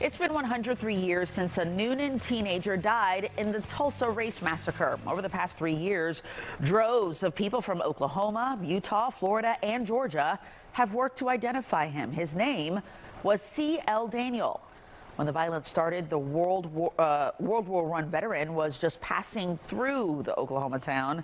It's been 103 years since a Newnan teenager died in the Tulsa race massacre. Over the past 3 years, droves of people from Oklahoma, Utah, Florida, and Georgia have worked to identify him. His name was C.L. Daniel. When the violence started, the World War I veteran was just passing through the Oklahoma town.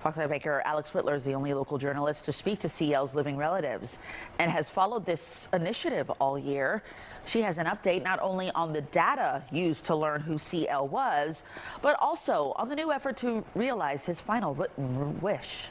Fox 5 anchor Alex Whittler is the only local journalist to speak to CL's living relatives and has followed this initiative all year. She has an update not only on the data used to learn who CL was, but also on the new effort to realize his final written wish.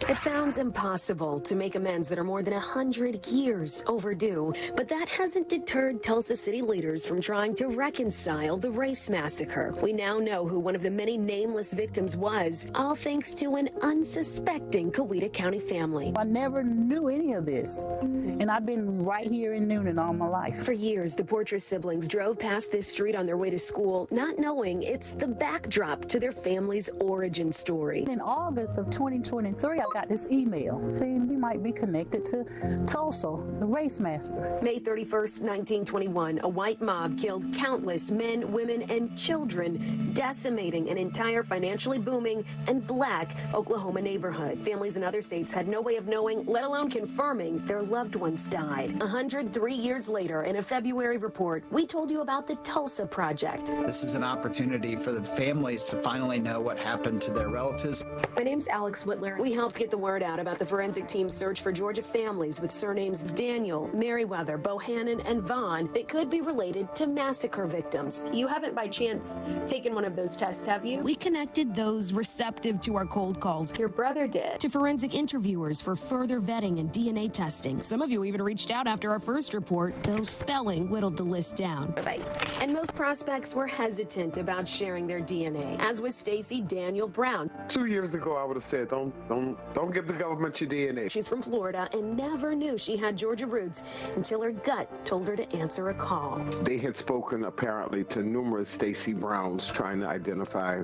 It sounds impossible to make amends that are more than 100 years overdue, but that hasn't deterred Tulsa city leaders from trying to reconcile the race massacre. We now know who one of the many nameless victims was, all thanks to an unsuspecting Coweta County family. I never knew any of this, and I've been right here in Newnan all my life. For years, the Portress siblings drove past this street on their way to school, not knowing it's the backdrop to their family's origin story. In August of 2023, I got this email saying we might be connected to Tulsa, the race massacre. May 31st, 1921, a white mob killed countless men, women, and children, decimating an entire financially booming and black Oklahoma neighborhood. Families in other states had no way of knowing, let alone confirming, their loved ones died. 103 years later, in a February report, we told you about the Tulsa Project. This is an opportunity for the families to finally know what happened to their relatives. My name's Alex Whittler. We helped get the word out about the forensic team's search for Georgia families with surnames Daniel, Merriweather, Bohannon, and Vaughn that could be related to massacre victims. You haven't by chance taken one of those tests, have you? We connected those receptive to our cold calls. Your brother did. To forensic interviewers for further vetting and DNA testing. Some of you even reached out after our first report, though spelling whittled the list down. Right. And most prospects were hesitant about sharing their DNA, as was Stacy Daniel Brown. 2 years ago, I would have said, don't give the government your DNA. She's from Florida and never knew she had Georgia roots until her gut told her to answer a call. They had spoken apparently to numerous Stacy Browns trying to identify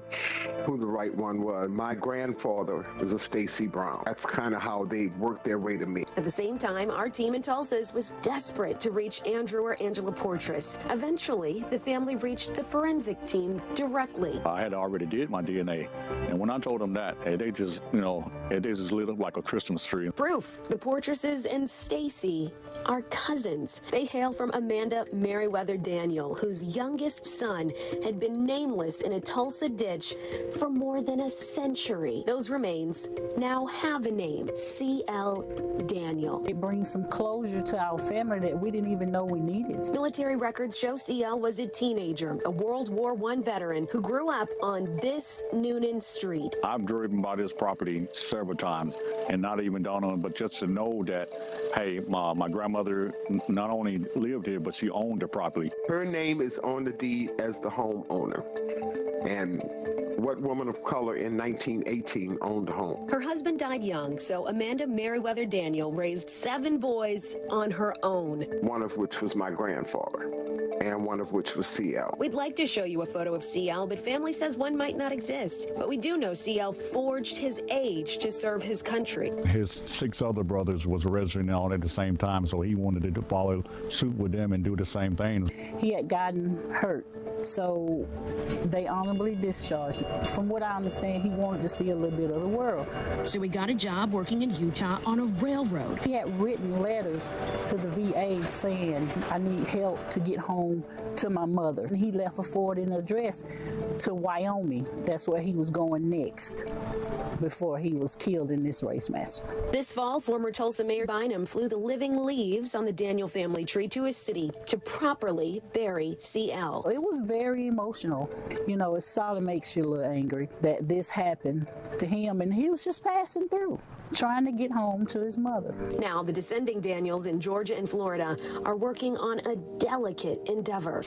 who the right one was. My grandfather is a Stacy Brown. That's kind of how they worked their way to me. At the same time, our team in Tulsa was desperate to reach Andrew or Angela Portress. Eventually, the family reached the forensic team directly. I had already did my DNA, and when I told them that, they just, they just lit up like a Christmas tree. Proof. The Portresses and Stacy are cousins. They hail from Amanda Merriweather Daniel, whose youngest son had been nameless in a Tulsa ditch for more than a century. Those remains now have a name, C.L. Daniel. It brings some closure to our family that we didn't even know we needed. Military records show C.L. was a teenager, a World War I veteran who grew up on this Newnan street. I've driven by this property several times and not even dawned on it, but just to know that, hey, my grandmother not only lived here, but she owned the property. Her name is on the deed as the homeowner. And what woman of color in 1918 owned a home? Her husband died young, so Amanda Merriweather Daniel raised 7 boys on her own. One of which was my grandfather, and one of which was CL. We'd like to show you a photo of CL, but family says one might not exist. But we do know CL forged his age to serve his country. His 6 other brothers was registering on at the same time, so he wanted to follow suit with them and do the same thing. He had gotten hurt, so they honorably discharged him. From what I understand, he wanted to see a little bit of the world. So he got a job working in Utah on a railroad. He had written letters to the VA saying, I need help to get home to my mother. He left a forwarding address to Wyoming. That's where he was going next before he was killed in this race massacre. This fall, former Tulsa Mayor Bynum flew the living leaves on the Daniel family tree to his city to properly bury CL. It was very emotional. It sort of makes you a little angry that this happened to him, and he was just passing through, trying to get home to his mother. Now, the descending Daniels in Georgia and Florida are working on a delicate endeavor.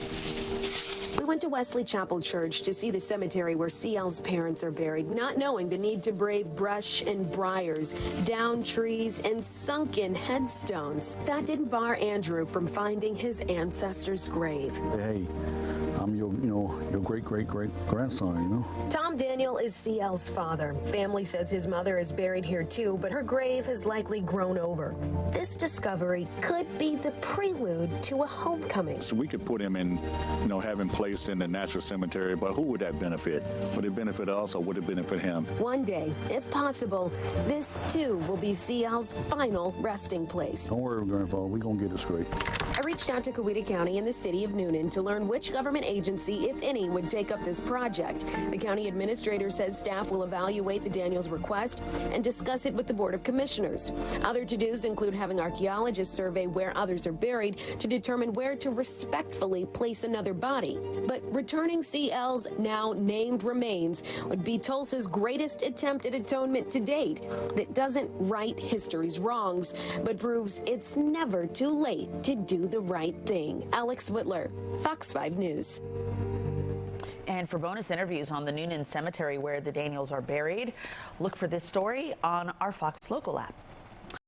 We went to Wesley Chapel Church to see the cemetery where CL's parents are buried, not knowing the need to brave brush and briars, downed trees, and sunken headstones. That didn't bar Andrew from finding his ancestor's grave. Hey, I'm your great-great-great-grandson, Tom Daniel is CL's father. Family says his mother is buried here too, but her grave has likely grown over. This discovery could be the prelude to a homecoming. So we could put him in, have him placed in the natural cemetery, but who would that benefit? Would it benefit us or would it benefit him? One day, if possible, this too will be CL's final resting place. Don't worry, Grandfather, we're going to get it straight. I reached out to Coweta County and the city of Newnan to learn which government agency, if any, would take up this project. The county administrator says staff will evaluate the Daniels request and discuss it with the Board of Commissioners. Other to-dos include having archaeologists survey where others are buried to determine where to respectfully place another body. But returning CL's now named remains would be Tulsa's greatest attempt at atonement to date that doesn't right history's wrongs, but proves it's never too late to do the right thing. Alex Whittler, Fox 5 News. And for bonus interviews on the Newnan Cemetery where the Daniels are buried, look for this story on our Fox Local app.